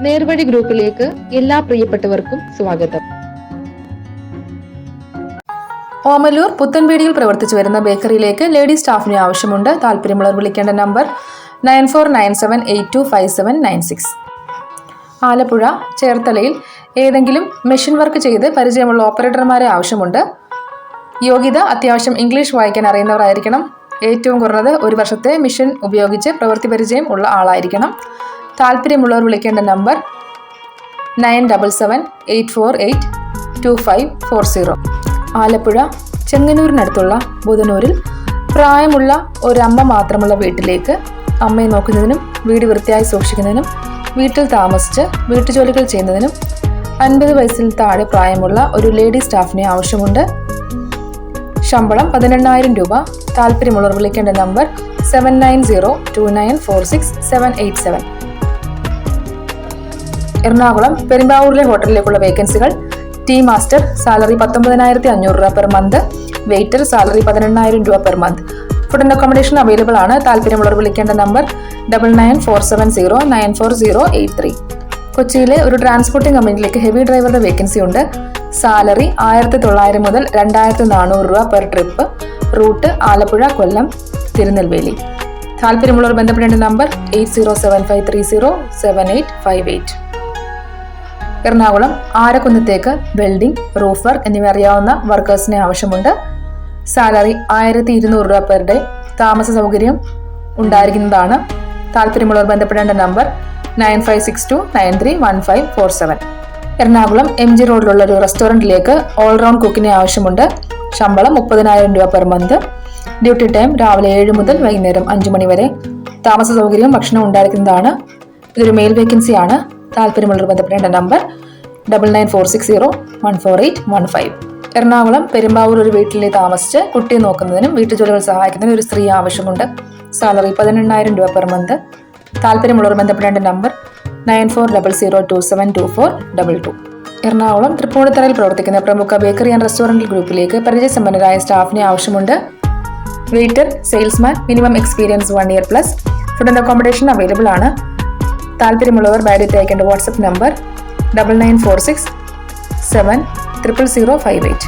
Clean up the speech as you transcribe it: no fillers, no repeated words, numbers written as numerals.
നേർവഴി ഗ്രൂപ്പിലേക്ക് എല്ലാ പ്രിയപ്പെട്ടവർക്കും സ്വാഗതം. ഓമല്ലൂർ പുത്തൻപേടിയിൽ പ്രവർത്തിച്ചു വരുന്ന ബേക്കറിയിലേക്ക് ലേഡി സ്റ്റാഫിനെ ആവശ്യമുണ്ട്. താല്പര്യമുള്ളവർ വിളിക്കേണ്ട നമ്പർ 9497825796. ആലപ്പുഴ ചേർത്തലയിൽ ഏതെങ്കിലും മെഷീൻ വർക്ക് ചെയ്ത് പരിചയമുള്ള ഓപ്പറേറ്റർമാരെ ആവശ്യമുണ്ട്. യോഗ്യത അത്യാവശ്യം ഇംഗ്ലീഷ് വായിക്കാൻ അറിയുന്നവരായിരിക്കണം. ഏറ്റവും കുറഞ്ഞത് 1 വർഷത്തെ മെഷീൻ ഉപയോഗിച്ച് പ്രവൃത്തി പരിചയം ഉള്ള ആളായിരിക്കണം. താല്പര്യമുള്ളവർ വിളിക്കേണ്ട നമ്പർ 9778482540. ആലപ്പുഴ ചെങ്ങന്നൂരിനടുത്തുള്ള ബുധനൂരിൽ പ്രായമുള്ള ഒരമ്മ മാത്രമുള്ള വീട്ടിലേക്ക് അമ്മയെ നോക്കുന്നതിനും വീട് വൃത്തിയായി സൂക്ഷിക്കുന്നതിനും വീട്ടിൽ താമസിച്ച് വീട്ടുജോലികൾ ചെയ്യുന്നതിനും 50 വയസ്സിൽ താഴെ പ്രായമുള്ള ഒരു ലേഡി സ്റ്റാഫിനെ ആവശ്യമുണ്ട്. ശമ്പളം 18,000 രൂപ. താല്പര്യമുള്ളവർ വിളിക്കേണ്ട നമ്പർ 7902946787. എറണാകുളം പെരുമ്പാവൂരിലെ ഹോട്ടലിലേക്കുള്ള വേക്കൻസികൾ: ടീ മാസ്റ്റർ, സാലറി 19,500 രൂപ പെർ മന്ത്. വെയിറ്റർ, സാലറി 18,000 രൂപ per month. Food and accommodation available ആണ്. താല്പര്യമുള്ളവർ വിളിക്കേണ്ട നമ്പർ 9947094083. കൊച്ചിയിലെ ഒരു ട്രാൻസ്പോർട്ടിംഗ് കമ്പനിയിലേക്ക് ഹെവി ഡ്രൈവറുടെ വേക്കൻസി ഉണ്ട്. സാലറി 1,900 മുതൽ 2,400 രൂപ per trip. Route Alappuzha, Kollam, Tirunelveli. താല്പര്യമുള്ളവർ ബന്ധപ്പെടേണ്ട നമ്പർ 8075307858. എറണാകുളം ആരക്കുന്നത്തേക്ക് വെൽഡിംഗ്, റൂഫ് വർക്ക് എന്നിവ അറിയാവുന്ന വർക്കേഴ്സിനെ ആവശ്യമുണ്ട്. സാലറി 1,200 രൂപ പെർ ഡേ. താമസ സൗകര്യം ഉണ്ടായിരിക്കുന്നതാണ്. താല്പര്യമുള്ളവർ ബന്ധപ്പെടേണ്ട നമ്പർ 9562931547. എറണാകുളം MG റോഡിലുള്ള ഒരു റെസ്റ്റോറൻറ്റിലേക്ക് ഓൾറൗണ്ട് കുക്കിനെ ആവശ്യമുണ്ട്. ശമ്പളം 30,000 രൂപ പെർ മന്ത്. ഡ്യൂട്ടി ടൈം രാവിലെ 7 മുതൽ വൈകുന്നേരം 5 മണി വരെ. താമസ സൗകര്യവും ഭക്ഷണം ഉണ്ടായിരിക്കുന്നതാണ്. ഇതൊരു മെയിൽ വേക്കൻസിയാണ്. താല്പര്യമുള്ളവർ ബന്ധപ്പെടേണ്ട നമ്പർ 9946014815. എറണാകുളം പെരുമ്പാവൂർ ഒരു വീട്ടിൽ താമസിച്ച് കുട്ടിയെ നോക്കുന്നതിനും വീട്ടുജോലികൾ സഹായിക്കുന്നതിനും ഒരു സ്ത്രീ ആവശ്യമുണ്ട്. സാലറി 18,000 രൂപ പെർ മന്ത്. താല്പര്യമുള്ളവർ ബന്ധപ്പെടേണ്ട നമ്പർ 9400272422. എറണാകുളം തൃപ്പൂണിത്തറയിൽ പ്രവർത്തിക്കുന്ന പ്രമുഖ ബേക്കറി ആൻഡ് റെസ്റ്റോറൻറ്റ് ഗ്രൂപ്പിലേക്ക് പരിചയസമ്പന്നരായ സ്റ്റാഫിനെ ആവശ്യമുണ്ട്. Waiter, salesman, minimum experience 1 year+. Food and accommodation available ആണ്. താല്പര്യമുള്ളവർ ബയോഡേറ്റ അയക്കേണ്ട വാട്സപ്പ് നമ്പർ 9946700058.